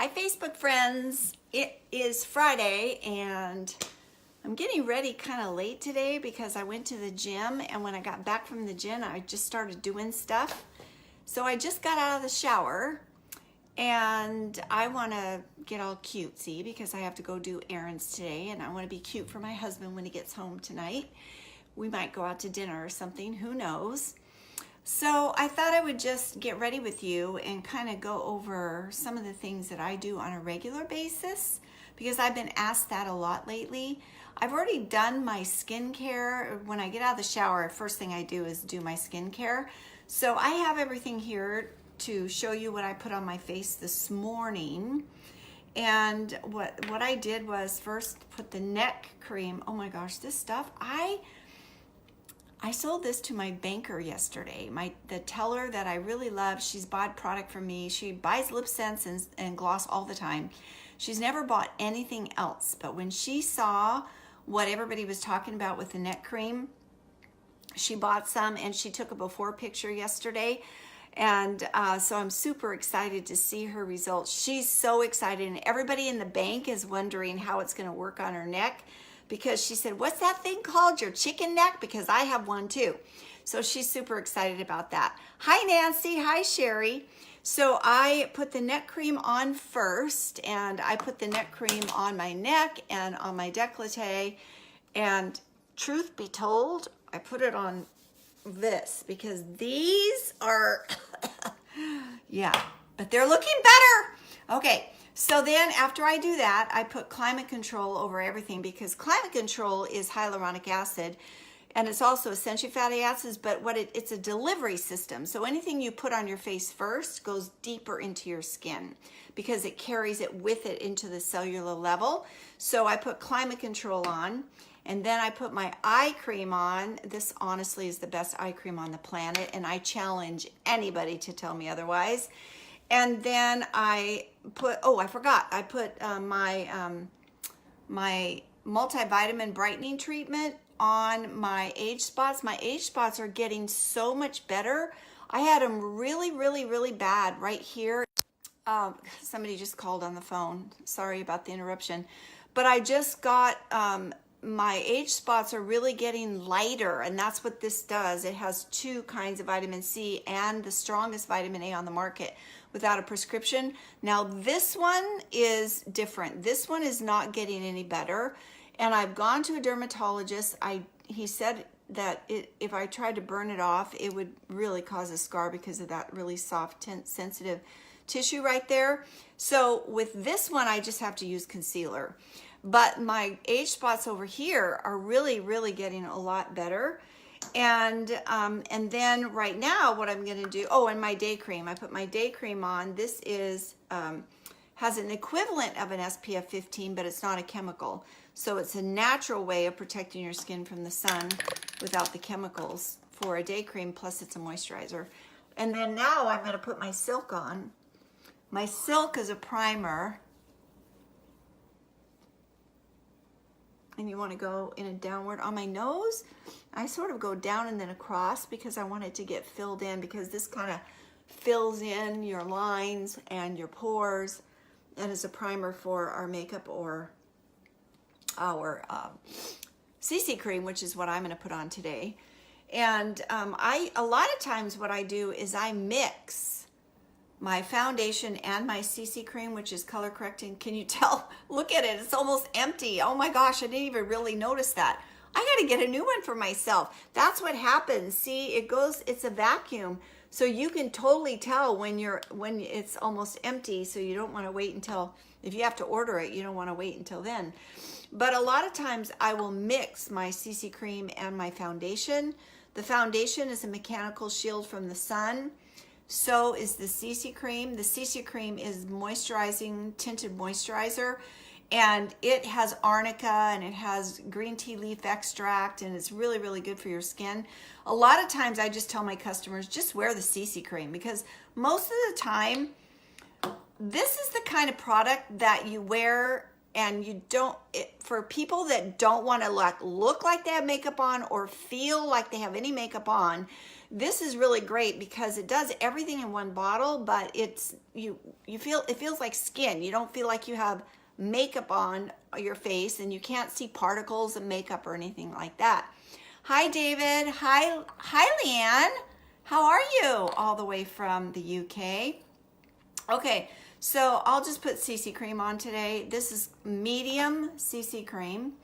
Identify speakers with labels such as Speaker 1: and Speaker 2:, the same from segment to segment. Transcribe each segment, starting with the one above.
Speaker 1: Hi Facebook friends, it is Friday and I'm getting ready kind of late today because I went to the gym, and when I got back from the gym I just started doing stuff. So I just got out of the shower and I want to get all cutesy because I have to go do errands today, and I want to be cute for my husband when he gets home tonight. We might go out to dinner or something, who knows. So I thought I would just get ready with you and kind of go over some of the things that I do on a regular basis, because I've been asked that a lot lately. I've already done my skincare. When I get out of the shower, first thing I do is do my skincare. So I have everything here to show you what I put on my face this morning. And what I did was first put the neck cream. Oh my gosh, this stuff, I sold this to my banker yesterday. The teller that I really love, she's bought product from me. She buys lip scents and gloss all the time. She's never bought anything else, but when she saw what everybody was talking about with the neck cream, she bought some and she took a before picture yesterday. And so I'm super excited to see her results. She's so excited, and everybody in the bank is wondering how it's gonna work on her neck, because she said, what's that thing called, your chicken neck? Because I have one too. So she's super excited about that. Hi Nancy, hi Jeri. So I put the neck cream on first, and I put the neck cream on my neck and on my décolleté. And truth be told, I put it on this because these are, yeah, but they're looking better. Okay. So then after I do that, I put climate control over everything, because climate control is hyaluronic acid, and it's also essential fatty acids, but it's a delivery system. So anything you put on your face first goes deeper into your skin because it carries it with it into the cellular level. So I put climate control on, and then I put my eye cream on. This honestly is the best eye cream on the planet, and I challenge anybody to tell me otherwise. And then I put, I forgot, I put my multivitamin brightening treatment on my age spots. My age spots are getting so much better. I had them really, really, really bad right here. Somebody just called on the phone. Sorry about the interruption. But I just got, my age spots are really getting lighter, and that's what this does. It has two kinds of vitamin C and the strongest vitamin A on the market without a prescription. Now this one is different. This one is not getting any better, and I've gone to a dermatologist. He said that if I tried to burn it off, it would really cause a scar because of that really soft, sensitive tissue right there. So with this one, I just have to use concealer. But my age spots over here are really, really getting a lot better. And then right now what I'm going to do, and my day cream. I put my day cream on. This is has an equivalent of an SPF 15, but it's not a chemical. So it's a natural way of protecting your skin from the sun without the chemicals for a day cream, plus it's a moisturizer. And then now I'm going to put my Silk on. My Silk is a primer. And you want to go in a downward on my nose. I sort of go down and then across because I want it to get filled in, because this kind of fills in your lines and your pores, and is a primer for our makeup or our CC cream, which is what I'm going to put on today. And a lot of times what I do is I mix my foundation and my CC cream, which is color correcting. Can you tell? Look at it, it's almost empty. Oh my gosh, I didn't even really notice that. I gotta get a new one for myself. That's what happens. See, it's a vacuum. So you can totally tell when it's almost empty, so you don't wanna wait until, if you have to order it, you don't wanna wait until then. But a lot of times I will mix my CC cream and my foundation. The foundation is a mechanical shield from the sun. So is the CC cream. The CC cream is moisturizing, tinted moisturizer, and it has arnica and it has green tea leaf extract, and it's really, really good for your skin. A lot of times I just tell my customers, just wear the CC cream, because most of the time, this is the kind of product that you wear and you don't, for people that don't want to look like they have makeup on or feel like they have any makeup on, this is really great because it does everything in one bottle, but it's, it feels like skin. You don't feel like you have makeup on your face, and you can't see particles of makeup or anything like that. Hi, David. Hi, Leanne. How are you? All the way from the UK. Okay, so I'll just put CC cream on today. This is medium CC cream.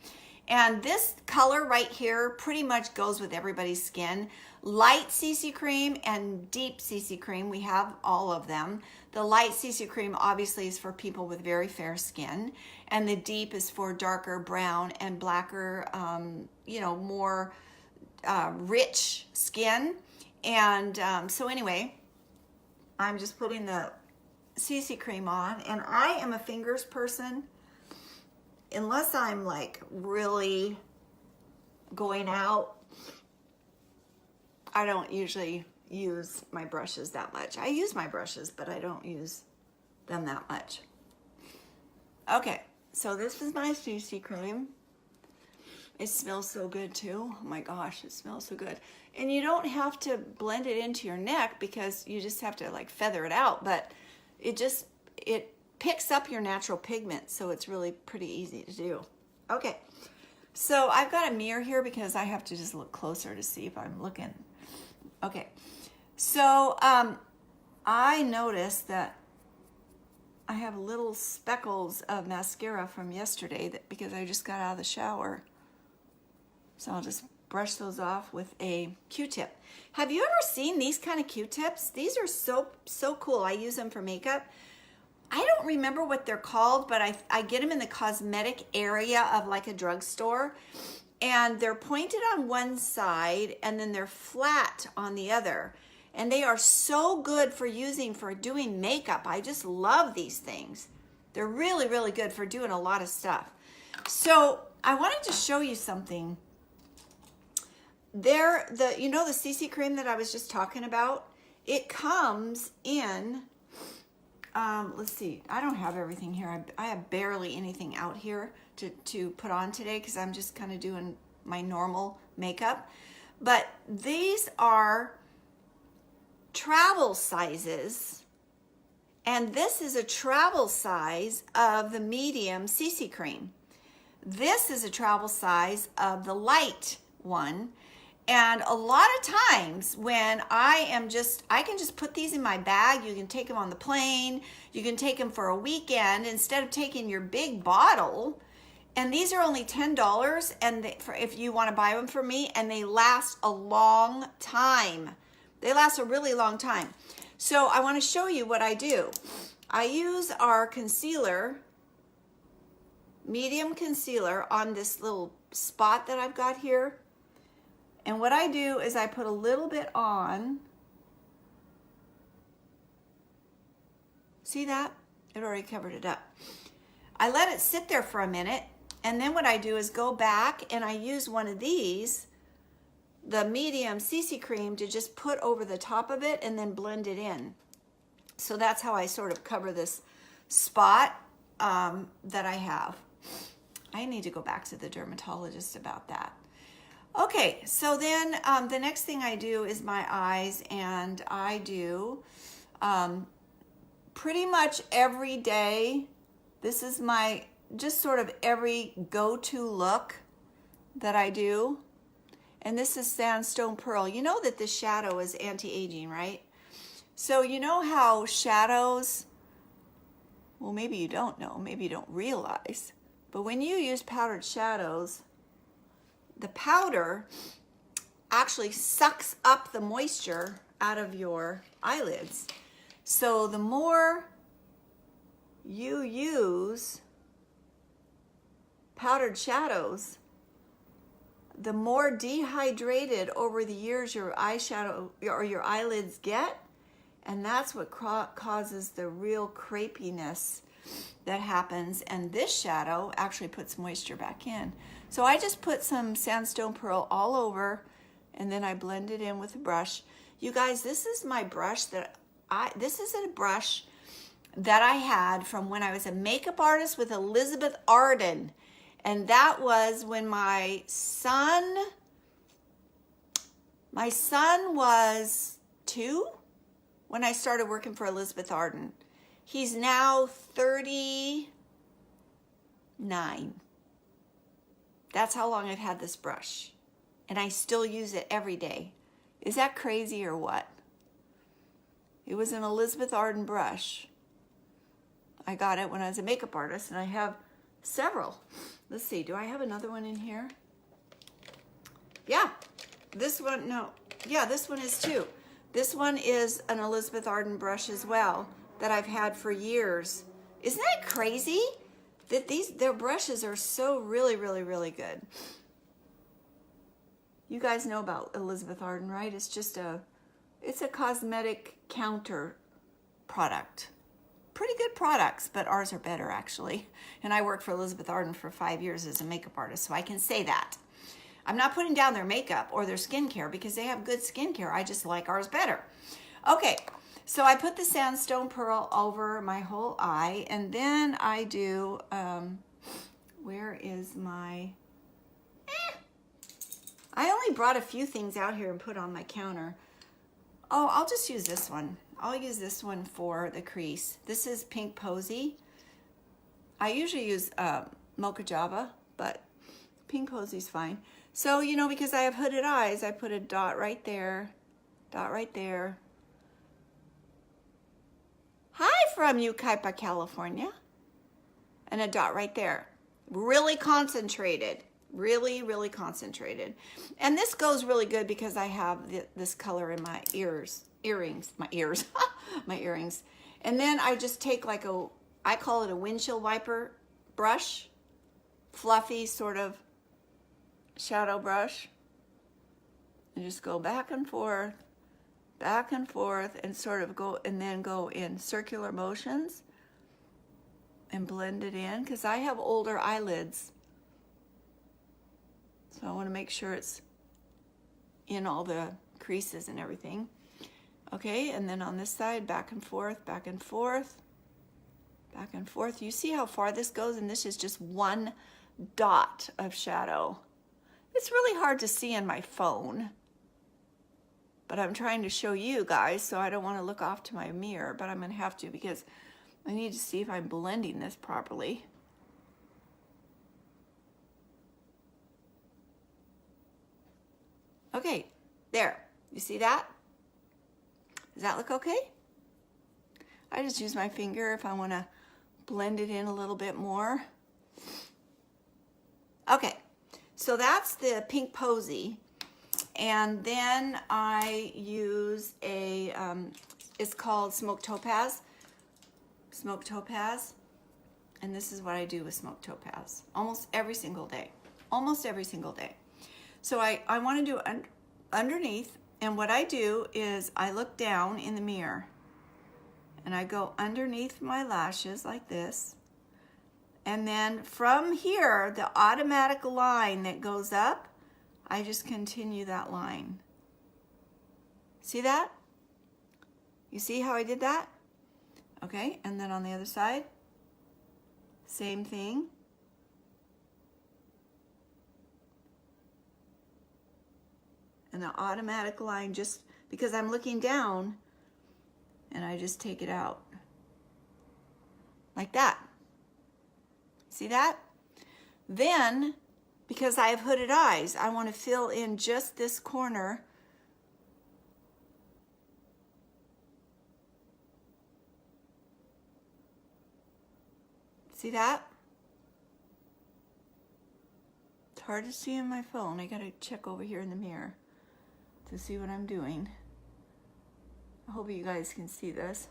Speaker 1: And this color right here pretty much goes with everybody's skin. Light CC cream and deep CC cream, we have all of them. The light CC cream obviously is for people with very fair skin, and the deep is for darker brown and blacker, more rich skin. And so anyway, I'm just putting the CC cream on, and I am a fingers person. Unless I'm like really going out, I don't usually use my brushes that much. I use my brushes, but I don't use them that much. Okay, so this is my CC cream. It smells so good too. Oh my gosh, it smells so good. And you don't have to blend it into your neck because you just have to like feather it out, but it picks up your natural pigment, so it's really pretty easy to do. Okay, so I've got a mirror here because I have to just look closer to see if I'm looking. Okay, so I noticed that I have little speckles of mascara from yesterday because I just got out of the shower. So I'll just brush those off with a Q-tip. Have you ever seen these kind of Q-tips? These are so cool. I use them for makeup. I don't remember what they're called, but I get them in the cosmetic area of like a drugstore, and they're pointed on one side and then they're flat on the other. And they are so good for doing makeup. I just love these things. They're really, really good for doing a lot of stuff. So I wanted to show you something. The CC cream that I was just talking about, it comes in, let's see, I don't have everything here. I have barely anything out here to put on today because I'm just kind of doing my normal makeup. But these are travel sizes, and this is a travel size of the medium CC cream. This is a travel size of the light one. And a lot of times when I can just put these in my bag. You can take them on the plane. You can take them for a weekend instead of taking your big bottle. And these are only $10, and if you want to buy them from me, and they last a long time. They last a really long time. So I want to show you what I do. I use our concealer, medium concealer, on this little spot that I've got here. And what I do is I put a little bit on. See that? It already covered it up. I let it sit there for a minute, and then what I do is go back and I use one of these, the medium CC cream, to just put over the top of it and then blend it in. So that's how I sort of cover this spot that I have. I need to go back to the dermatologist about that. Okay, so then the next thing I do is my eyes, and I do pretty much every day. This is my just sort of every go-to look that I do. And this is Sandstone Pearl. You know that this shadow is anti-aging, right? So you know how shadows, well, maybe you don't know, maybe you don't realize, but when you use powdered shadows, the powder actually sucks up the moisture out of your eyelids. So the more you use powdered shadows, the more dehydrated over the years your eyeshadow or your eyelids get, and that's what causes the real crepiness that happens. And this shadow actually puts moisture back in. So I just put some Sandstone Pearl all over, and then I blend it in with a brush. You guys, this is my brush this isn't a brush that I had from when I was a makeup artist with Elizabeth Arden. And that was when my son was 2 when I started working for Elizabeth Arden. He's now 39. That's how long I've had this brush. And I still use it every day. Is that crazy or what? It was an Elizabeth Arden brush. I got it when I was a makeup artist, and I have several. Let's see, do I have another one in here? Yeah, this one, no. Yeah, this one is too. This one is an Elizabeth Arden brush as well that I've had for years. Isn't that crazy? That their brushes are so really, really, really good. You guys know about Elizabeth Arden, right? It's just it's a cosmetic counter product. Pretty good products, but ours are better actually. And I worked for Elizabeth Arden for 5 years as a makeup artist, so I can say that. I'm not putting down their makeup or their skincare because they have good skincare. I just like ours better. Okay, so I put the sandstone pearl over my whole eye, and then I do, where is my, I only brought a few things out here and put on my counter. Oh, I'll just use this one. I'll use this one for the crease. This is Pink Posy. I usually use Mocha Java, but Pink Posy's fine. So, you know, because I have hooded eyes, I put a dot right there, dot right there. Hi from Yucaipa, California. And a dot right there. Really concentrated. Really, really concentrated. And this goes really good because I have this color in my earrings. My earrings. And then I just take like I call it a windshield wiper brush. Fluffy sort of shadow brush. And just go back and forth, and sort of go in circular motions and blend it in, because I have older eyelids. So I want to make sure it's in all the creases and everything. Okay, and then on this side, back and forth, back and forth, back and forth. You see how far this goes? And this is just one dot of shadow. It's really hard to see on my phone, but I'm trying to show you guys, so I don't want to look off to my mirror, but I'm going to have to because I need to see if I'm blending this properly. Okay, there. You see that? Does that look okay? I just use my finger if I want to blend it in a little bit more. Okay, so that's the Pink Posy. And then I use a, it's called Smoked Topaz. Smoked Topaz. And this is what I do with Smoked Topaz. Almost every single day. Almost every single day. So I want to do underneath, and what I do is I look down in the mirror and I go underneath my lashes like this, and then from here, the automatic line that goes up, I just continue that line. See that? You see how I did that? Okay, and then on the other side, same thing. And the automatic line, just because I'm looking down, and I just take it out like that. See that? Then, because I have hooded eyes, I want to fill in just this corner. See that? It's hard to see on my phone. I gotta check over here in the mirror to see what I'm doing. I hope you guys can see this.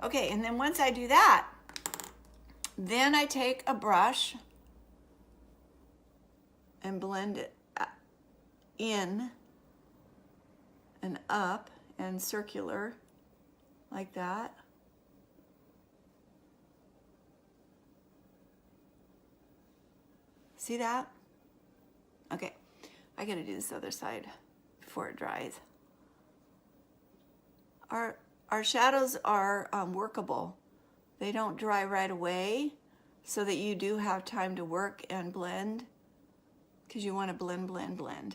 Speaker 1: Okay, and then once I do that, then I take a brush and blend it in and up and circular like that. See that? Okay, I gotta do this other side before it dries. Our shadows are workable. They don't dry right away, so that you do have time to work and blend, because you want to blend, blend, blend.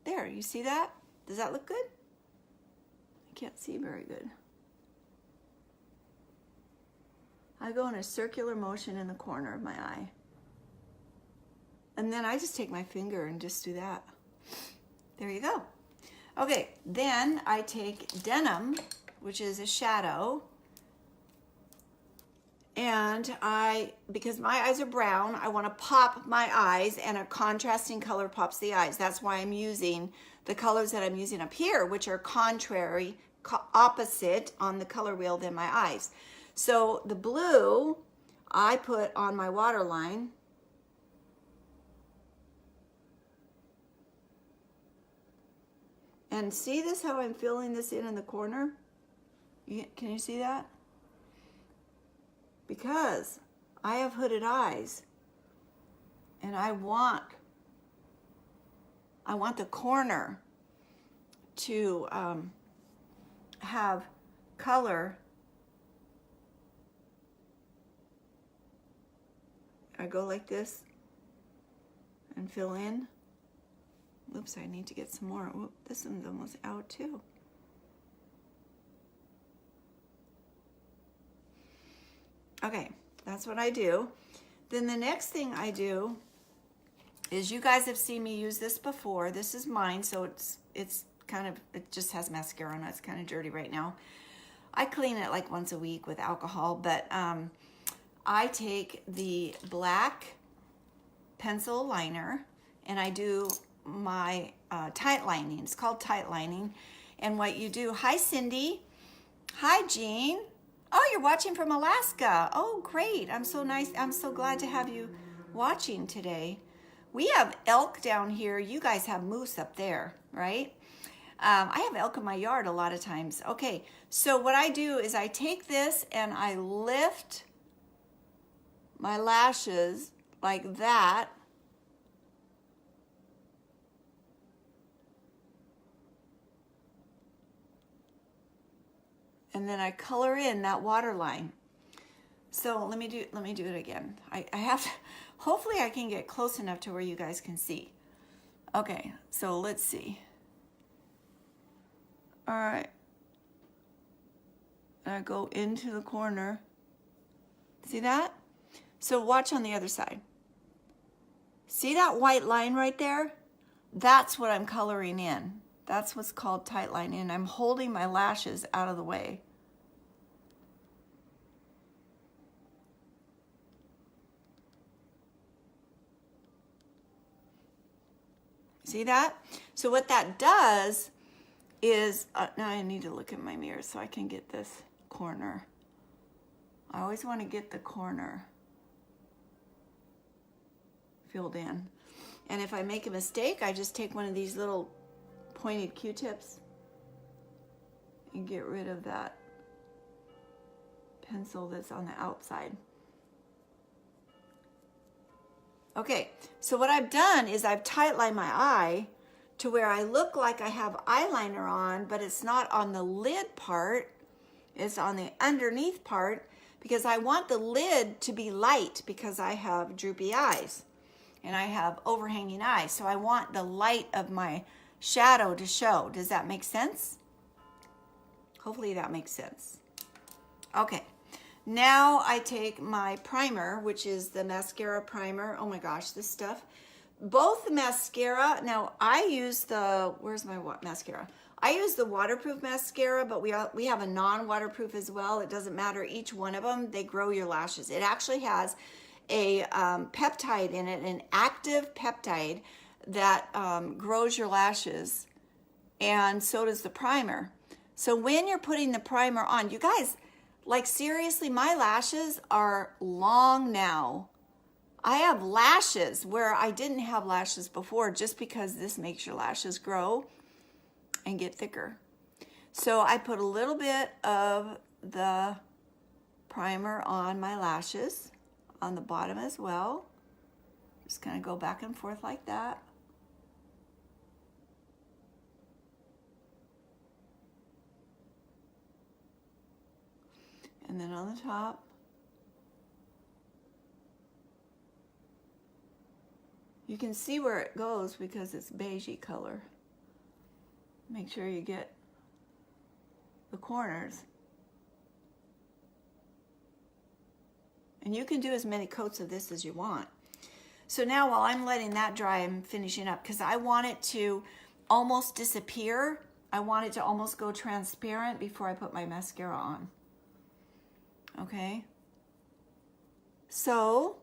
Speaker 1: There, you see that? Does that look good? I can't see very good. I go in a circular motion in the corner of my eye. And then I just take my finger and just do that. There you go. Okay, then I take Denim, which is a shadow, and because my eyes are brown, I want to pop my eyes, and a contrasting color pops the eyes. That's why I'm using the colors that I'm using up here, which are opposite on the color wheel than my eyes. So the blue I put on my waterline. And see this, how I'm filling this in the corner? Can you see that? Because I have hooded eyes, and I want the corner to have color. I go like this and fill in. Oops, I need to get some more. Oop, this one's almost out too. Okay, that's what I do. Then the next thing I do is, you guys have seen me use this before. This is mine, so it's kind of, it just has mascara on it. It's kind of dirty right now. I clean it like once a week with alcohol, but I take the black pencil liner and I do my tight lining. It's called tight lining. And what you do, hi Cindy, hi Jean. Oh, you're watching from Alaska. Oh, great. I'm so nice. I'm so glad to have you watching today. We have elk down here. You guys have moose up there, right? I have elk in my yard a lot of times. Okay, so what I do is I take this and I lift my lashes like that. And then I color in that waterline. So let me do it again. I have to, hopefully I can get close enough to where you guys can see. Okay, so let's see. All right. I go into the corner. See that? So watch on the other side. See that white line right there? That's what I'm coloring in. That's what's called tight lining. And I'm holding my lashes out of the way. See that? So what that does is, now I need to look at my mirror so I can get this corner. I always want to get the corner filled in. And if I make a mistake, I just take one of these little pointed Q-tips and get rid of that pencil that's on the outside. Okay, so what I've done is I've tight lined my eye to where I look like I have eyeliner on, but it's not on the lid part, it's on the underneath part, because I want the lid to be light because I have droopy eyes and I have overhanging eyes. So I want the light of my shadow to show. Does that make sense? Hopefully that makes sense. Okay. Now I take my primer, which is the mascara primer. Oh my gosh, this stuff. Both the mascara, now I use the, where's my mascara? I use the waterproof mascara, but we have a non-waterproof as well. It doesn't matter, each one of them, they grow your lashes. It actually has a peptide in it, an active peptide that grows your lashes, and so does the primer. So when you're putting the primer on, you guys, like seriously, my lashes are long now. I have lashes where I didn't have lashes before, just because this makes your lashes grow and get thicker. So I put a little bit of the primer on my lashes, on the bottom as well. Just kind of go back and forth like that. And then on the top. You can see where it goes because it's beigey color. Make sure you get the corners. And you can do as many coats of this as you want. So now while I'm letting that dry, I'm finishing up because I want it to almost disappear. I want it to almost go transparent before I put my mascara on. Okay? So,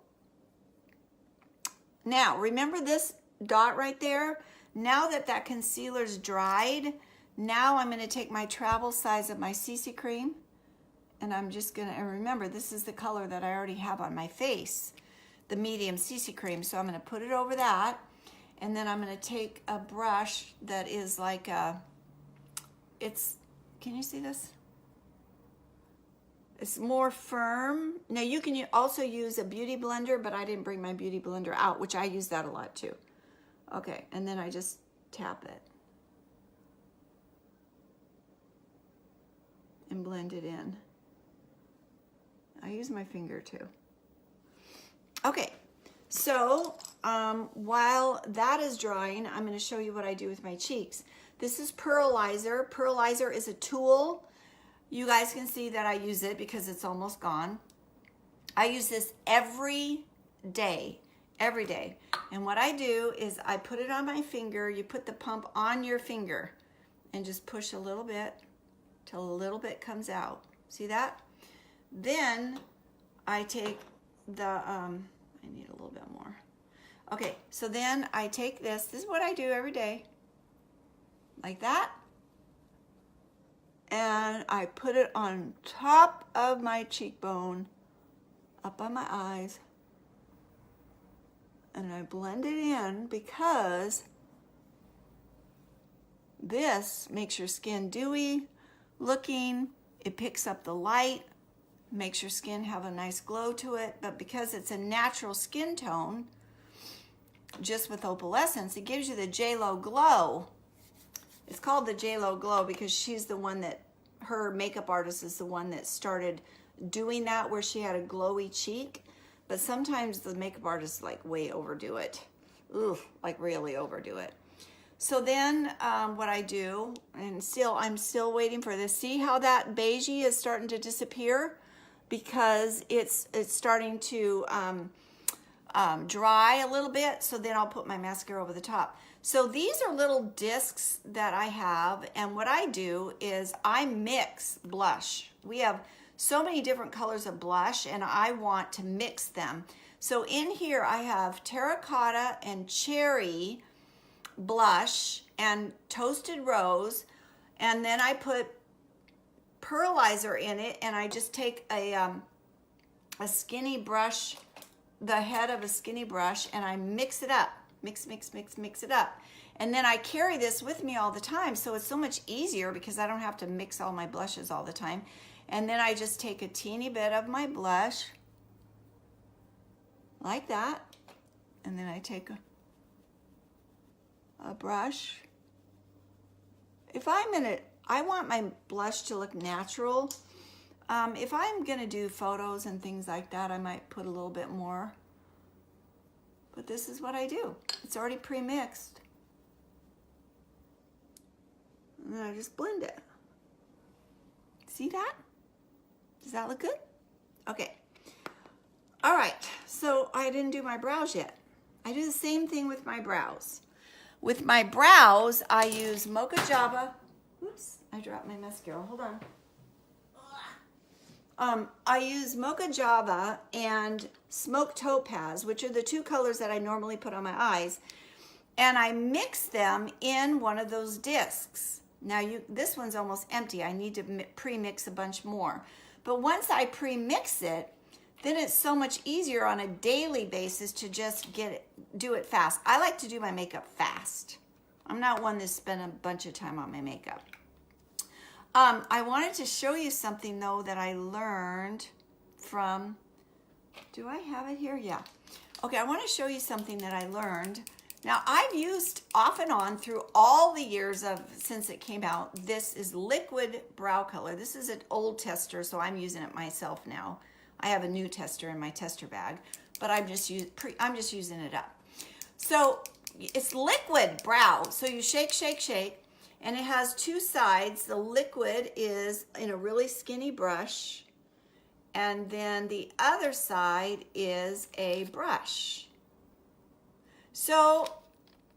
Speaker 1: now remember this dot right there? Now that that concealer's dried, now I'm going to take my travel size of my CC cream, and I'm just going to, and remember this is the color that I already have on my face, the medium CC cream, so I'm going to put it over that, and then I'm going to take a brush that is like a, it's, can you see this? It's more firm. Now you can also use a beauty blender, but I didn't bring my beauty blender out, which I use that a lot too. Okay, and then I just tap it and blend it in. I use my finger too. Okay, so while that is drying, I'm going to show you what I do with my cheeks. This is Pearlizer. Pearlizer is a tool. You guys can see that I use it because it's almost gone. I use this every day. And what I do is I put it on my finger. You put the pump on your finger and just push a little bit till a little bit comes out. See that? Then I take the, I need a little bit more. Okay, so then I take this. This is what I do every day. Like that. And I put it on top of my cheekbone, up on my eyes, and I blend it in because this makes your skin dewy looking. It picks up the light, makes your skin have a nice glow to it, but because it's a natural skin tone, just with opalescence, it gives you the J-Lo glow. It's called the J-Lo glow because she's the one that, her makeup artist is the one that started doing that where she had a glowy cheek. But sometimes the makeup artists like way overdo it. Ooh, like really overdo it. So then what I do, and I'm still waiting for this. See how that beigey is starting to disappear? Because it's starting to dry a little bit. So then I'll put my mascara over the top. So these are little discs that I have, and what I do is I mix blush. We have so many different colors of blush, and I want to mix them. So in here I have terracotta and cherry blush and toasted rose, and then I put Pearlizer in it, and I just take a skinny brush, the head of a skinny brush, and I mix it up. Mix it up. And then I carry this with me all the time, so it's so much easier because I don't have to mix all my blushes all the time. And then I just take a teeny bit of my blush, like that, and then I take a brush. If I want my blush to look natural. If I'm gonna do photos and things like that, I might put a little bit more. But this is what I do. It's already pre-mixed. And then I just blend it. See that? Does that look good? Okay. All right, so I didn't do my brows yet. I do the same thing with my brows. With my brows, I use Mocha Java. Oops, I dropped my mascara, hold on. I use Mocha Java and Smoke Topaz, which are the two colors that I normally put on my eyes, and I mix them in one of those discs. Now this one's almost empty. I need to pre-mix a bunch more. But once I pre-mix it, then it's so much easier on a daily basis to just do it fast. I like to do my makeup fast. I'm not one to spend a bunch of time on my makeup. I wanted to show you something though that I learned from, do I have it here? Yeah. Okay, I want to show you something that I learned. Now I've used off and on through all the years since it came out. This is liquid brow color. This is an old tester, so I'm using it myself now. I have a new tester in my tester bag, but I'm just using it up. So it's liquid brow. So you shake, shake, shake, and it has two sides. The liquid is in a really skinny brush, and then the other side is a brush. So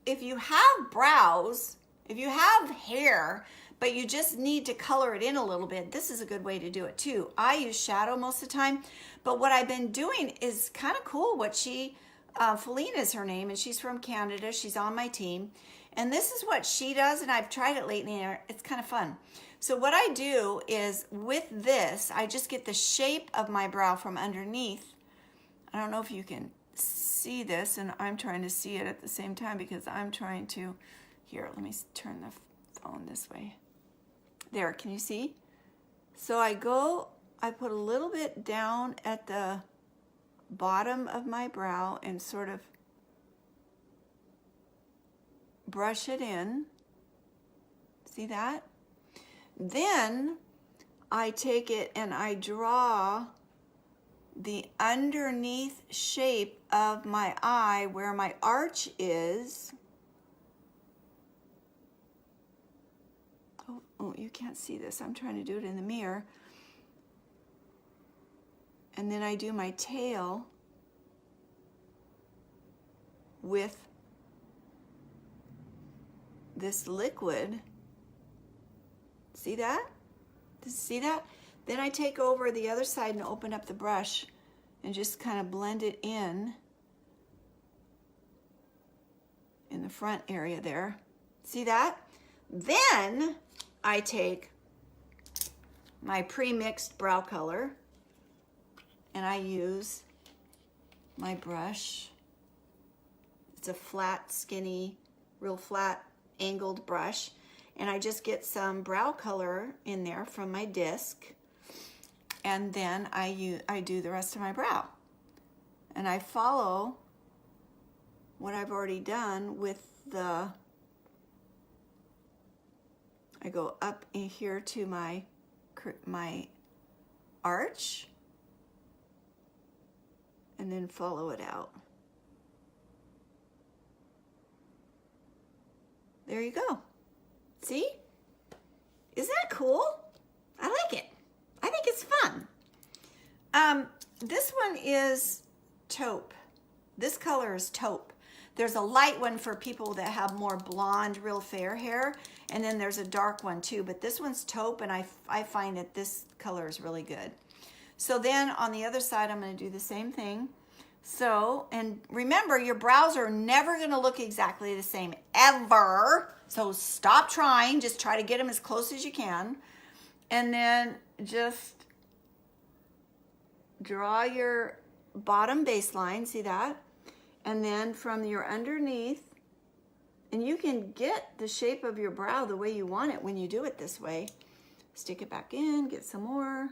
Speaker 1: if you have brows, if you have hair, but you just need to color it in a little bit, this is a good way to do it too. I use shadow most of the time, but what I've been doing is kind of cool. What Felina is her name, and she's from Canada. She's on my team. And this is what she does, and I've tried it lately, and it's kind of fun. So what I do is with this, I just get the shape of my brow from underneath. I don't know if you can see this, and I'm trying to see it at the same time because I'm trying to, here, let me turn the phone this way. There, can you see? So I put a little bit down at the bottom of my brow and sort of brush it in. See that? Then I take it and I draw the underneath shape of my eye where my arch is. Oh, you can't see this. I'm trying to do it in the mirror. And then I do my tail with this liquid. See that? See that? Then I take over the other side and open up the brush and just kind of blend it in the front area there. See that? Then I take my pre-mixed brow color and I use my brush. It's a flat, skinny, real flat, angled brush. And I just get some brow color in there from my disc. And then I do the rest of my brow. And I follow what I've already done with I go up in here to my arch and then follow it out. There you go. See? Isn't that cool? I like it. I think it's fun. This one is taupe. This color is taupe. There's a light one for people that have more blonde, real fair hair, and then there's a dark one too, but this one's taupe, and I find that this color is really good. So then on the other side, I'm going to do the same thing. So, and remember, your brows are never going to look exactly the same, ever. So stop trying. Just try to get them as close as you can. And then just draw your bottom baseline. See that? And then from your underneath, and you can get the shape of your brow the way you want it when you do it this way. Stick it back in, get some more.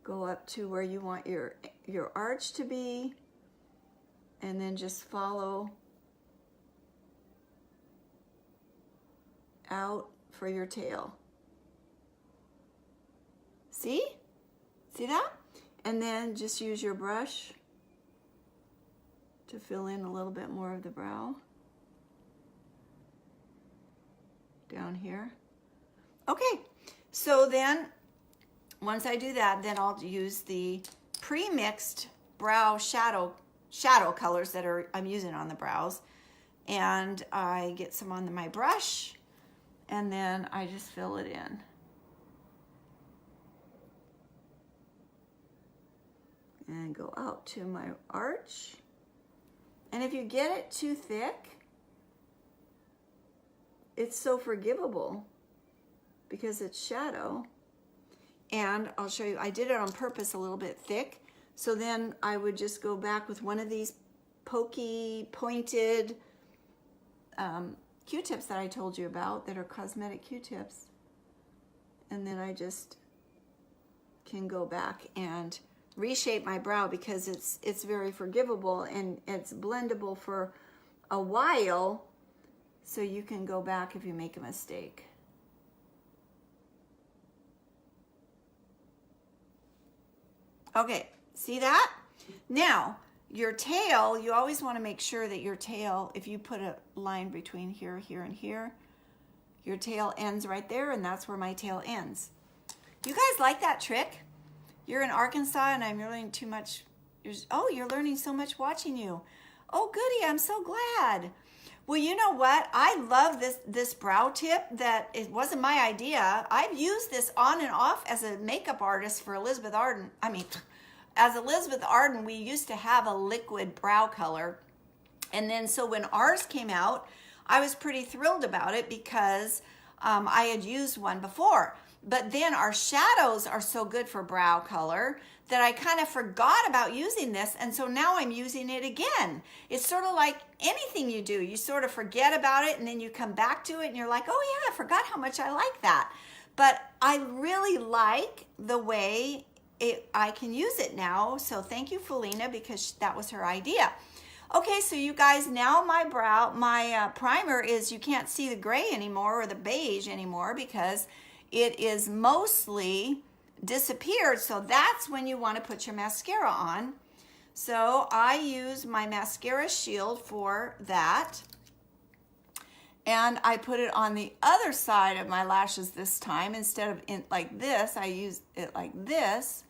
Speaker 1: Go up to where you want your arch to be, and then just follow out for your tail. See? See that? And then just use your brush to fill in a little bit more of the brow down here. Okay, so then once I do that, then I'll use the pre-mixed brow shadow colors that I'm using on the brows, and I get some on my brush, and then I just fill it in. And go out to my arch. And if you get it too thick, it's so forgivable because it's shadow. And I'll show you, I did it on purpose a little bit thick. So then I would just go back with one of these pokey, pointed Q-tips that I told you about that are cosmetic Q-tips. And then I just can go back and reshape my brow because it's very forgivable and it's blendable for a while, so you can go back if you make a mistake. Okay, see that? Now, your tail, you always want to make sure that your tail, if you put a line between here, here, and here, your tail ends right there, and that's where my tail ends. You guys like that trick? You're in Arkansas, and I'm learning too much. You're learning so much watching you. Oh, goody, I'm so glad. Well, you know what? I love this brow tip that it wasn't my idea. I've used this on and off as a makeup artist for Elizabeth Arden. As Elizabeth Arden, we used to have a liquid brow color. And then so when ours came out, I was pretty thrilled about it because I had used one before. But then our shadows are so good for brow color that I kind of forgot about using this. And so now I'm using it again. It's sort of like anything you do. You sort of forget about it and then you come back to it and you're like, oh yeah, I forgot how much I like that. But I really like the way I can use it now. So thank you, Felina, because that was her idea. Okay, so you guys, now my primer is, you can't see the gray anymore or the beige anymore because it is mostly disappeared. So that's when you want to put your mascara on. So I use my mascara shield for that. And I put it on the other side of my lashes this time. Instead of like this, I use it like this.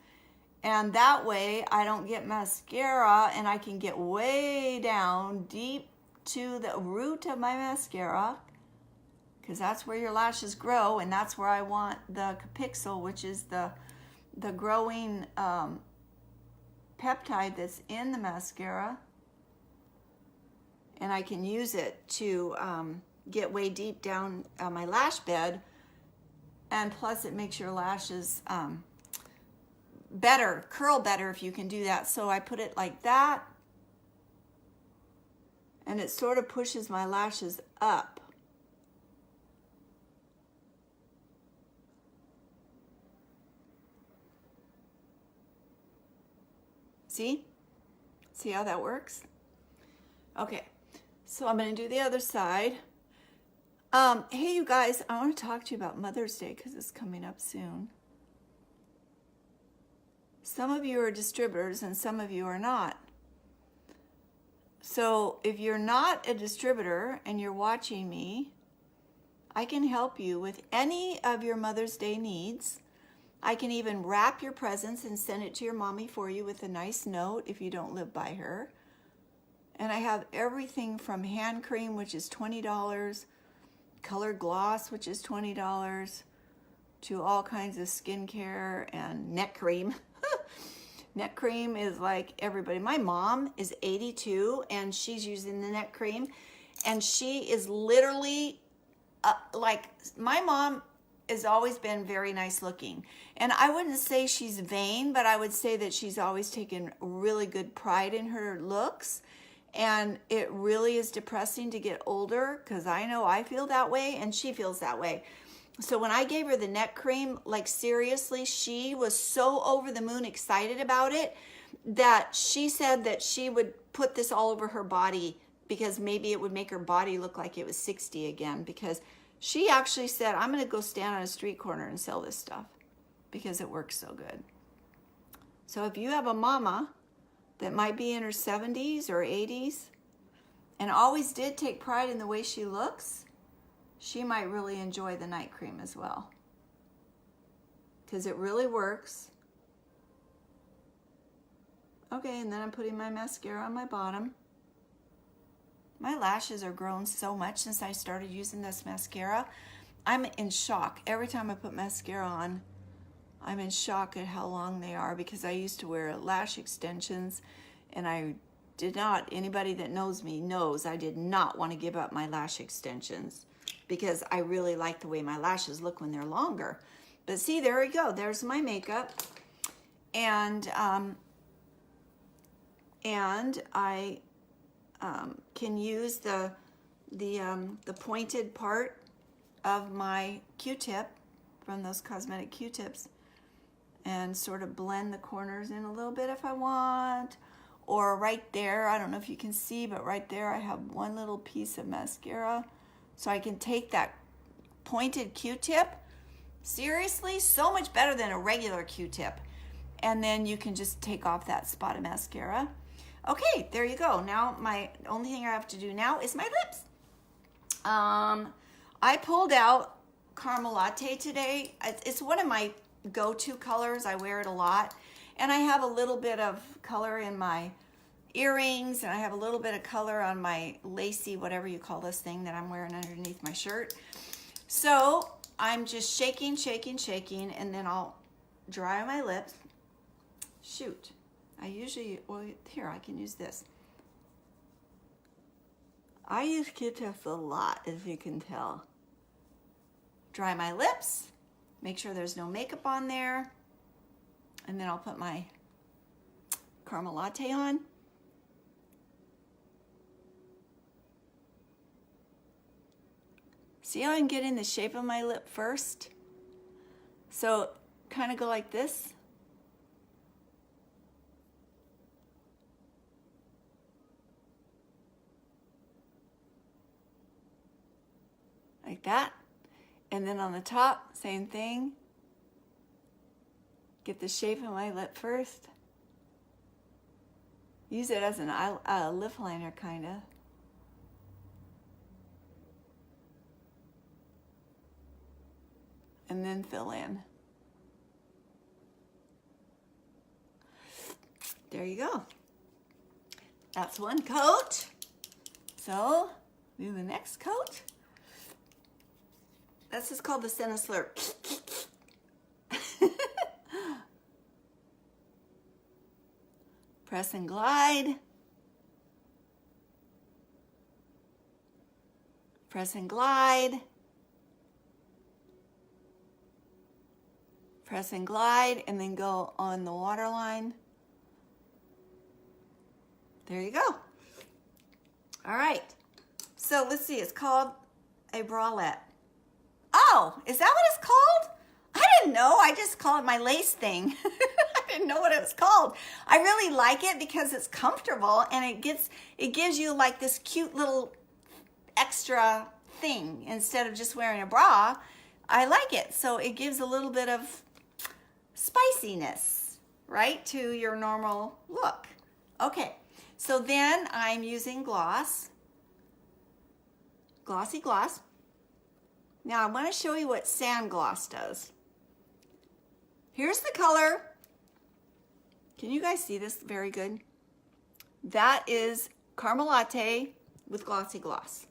Speaker 1: And that way I don't get mascara and I can get way down deep to the root of my mascara, because that's where your lashes grow, and that's where I want the capixyl, which is the growing peptide that's in the mascara. And I can use it to get way deep down my lash bed, and plus it makes your lashes curl better if you can do that. So I put it like that, and it sort of pushes my lashes up. See how that works? Okay, so I'm going to do the other side. Hey, you guys, I want to talk to you about Mother's Day because it's coming up soon. Some of you are distributors and some of you are not. So if you're not a distributor and you're watching me, I can help you with any of your Mother's Day needs. I can even wrap your presents and send it to your mommy for you with a nice note if you don't live by her. And I have everything from hand cream, which is $20, colored gloss, which is $20, to all kinds of skincare and neck cream. Neck cream is like everybody. My mom is 82 and she's using the neck cream, and she is literally like, my mom has always been very nice looking, and I wouldn't say she's vain, but I would say that she's always taken really good pride in her looks. And it really is depressing to get older, because I know I feel that way and she feels that way. So when I gave her the neck cream, like seriously, she was so over the moon excited about it that she said that she would put this all over her body because maybe it would make her body look like it was 60 again, because she actually said, I'm going to go stand on a street corner and sell this stuff because it works so good. So if you have a mama that might be in her 70s or 80s and always did take pride in the way she looks, she might really enjoy the night cream as well, because it really works. Okay, and then I'm putting my mascara on my bottom. My lashes are grown so much since I started using this mascara. I'm in shock. Every time I put mascara on, I'm in shock at how long they are, because I used to wear lash extensions, and I did not, anybody that knows me knows I did not want to give up my lash extensions, because I really like the way my lashes look when they're longer. But see, there we go. There's my makeup. And I can use the pointed part of my Q-tip from those cosmetic Q-tips and sort of blend the corners in a little bit if I want. Or right there, I don't know if you can see, but right there I have one little piece of mascara. So I can take that pointed Q-tip, seriously, so much better than a regular Q-tip. And then you can just take off that spot of mascara. Okay, there you go. Now my only thing I have to do now is my lips. I pulled out Caramel Latte today. It's one of my go-to colors. I wear it a lot. And I have a little bit of color in my earrings, and I have a little bit of color on my lacy, whatever you call this thing that I'm wearing underneath my shirt. So I'm just shaking, shaking, shaking, and then I'll dry my lips. Shoot. I usually, well, here, I can use this. I use Q-tips a lot, as you can tell. Dry my lips, make sure there's no makeup on there, and then I'll put my Caramel Latte on. See how I'm getting the shape of my lip first? So kind of go like this. Like that. And then on the top, same thing. Get the shape of my lip first. Use it as an lip liner, kind of. And then fill in. There you go. That's one coat. So, do the next coat. This is called the SeneStyle. Press and glide. Press and glide. Press and glide, and then go on the waterline. There you go. All right. So let's see. It's called a bralette. Oh, is that what it's called? I didn't know. I just call it my lace thing. I didn't know what it was called. I really like it because it's comfortable, and it gives you like this cute little extra thing instead of just wearing a bra. I like it. So it gives a little bit of spiciness, right, to your normal look. Okay, so then I'm using gloss, glossy gloss. Now I want to show you what sand gloss does. Here's the color. Can you guys see this very good? That is Caramel Latte with glossy gloss.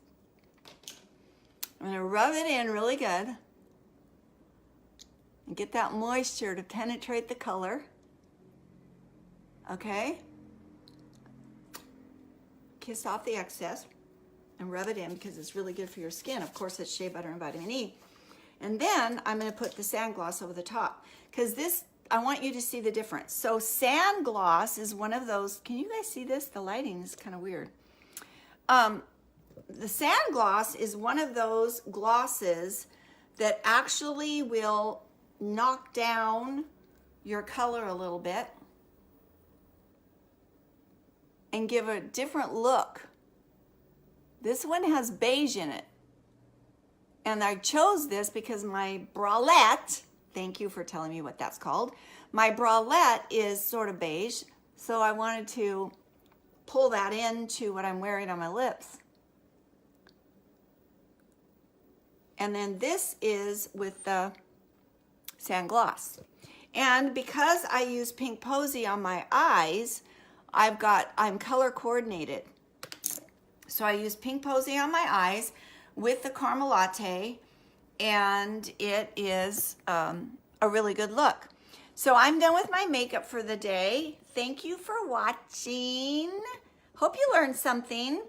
Speaker 1: I'm going to rub it in really good and get that moisture to penetrate the color. Okay? Kiss off the excess and rub it in because it's really good for your skin. Of course, it's shea butter and vitamin E. And then I'm going to put the sand gloss over the top because this, I want you to see the difference. So sand gloss is one of those, can you guys see this? The lighting is kind of weird. The sand gloss is one of those glosses that actually will knock down your color a little bit and give a different look. This one has beige in it. And I chose this because my bralette, thank you for telling me what that's called. My bralette is sort of beige, so I wanted to pull that into what I'm wearing on my lips. And then this is with the sand gloss. And because I use Pink Posy on my eyes, I'm color coordinated. So I use Pink Posy on my eyes with the Caramel Latte, and it is a really good look. So I'm done with my makeup for the day. Thank you for watching. Hope you learned something.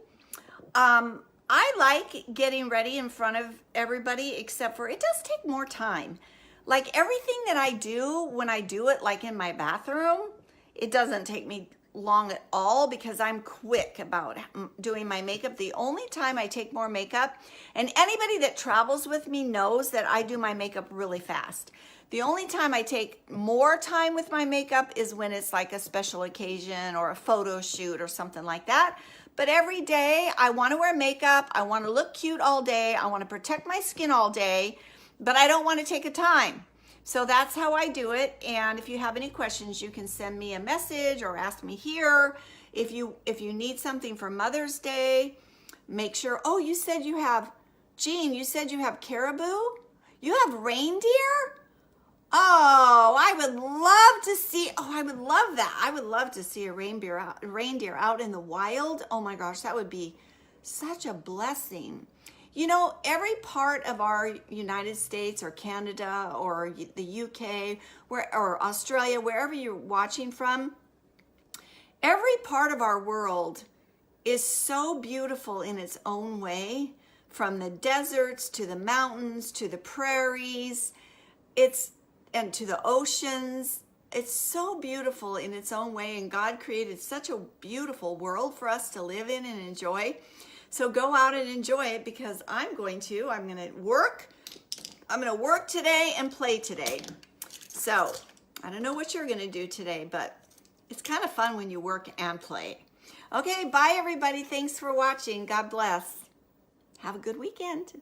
Speaker 1: I like getting ready in front of everybody, except for it does take more time. Like everything that I do, when I do it like in my bathroom, it doesn't take me long at all because I'm quick about doing my makeup. The only time I take more makeup, and anybody that travels with me knows that I do my makeup really fast. The only time I take more time with my makeup is when it's like a special occasion or a photo shoot or something like that. But every day I want to wear makeup, I want to look cute all day, I want to protect my skin all day, but I don't want to take a time. So that's how I do it. And if you have any questions, you can send me a message or ask me here. If you need something for Mother's Day, make sure. Oh, you said you have, Jean, you said you have caribou? You have reindeer? Oh, I would love to see, I would love that. I would love to see a reindeer out in the wild. Oh my gosh, that would be such a blessing. You know, every part of our United States or Canada or the UK or Australia, wherever you're watching from, every part of our world is so beautiful in its own way, from the deserts to the mountains to the prairies, and to the oceans. It's so beautiful in its own way, and God created such a beautiful world for us to live in and enjoy. So go out and enjoy it, because I'm going to work today and play today. So I don't know what you're going to do today, but it's kind of fun when you work and play. Okay, bye everybody. Thanks for watching. God bless. Have a good weekend.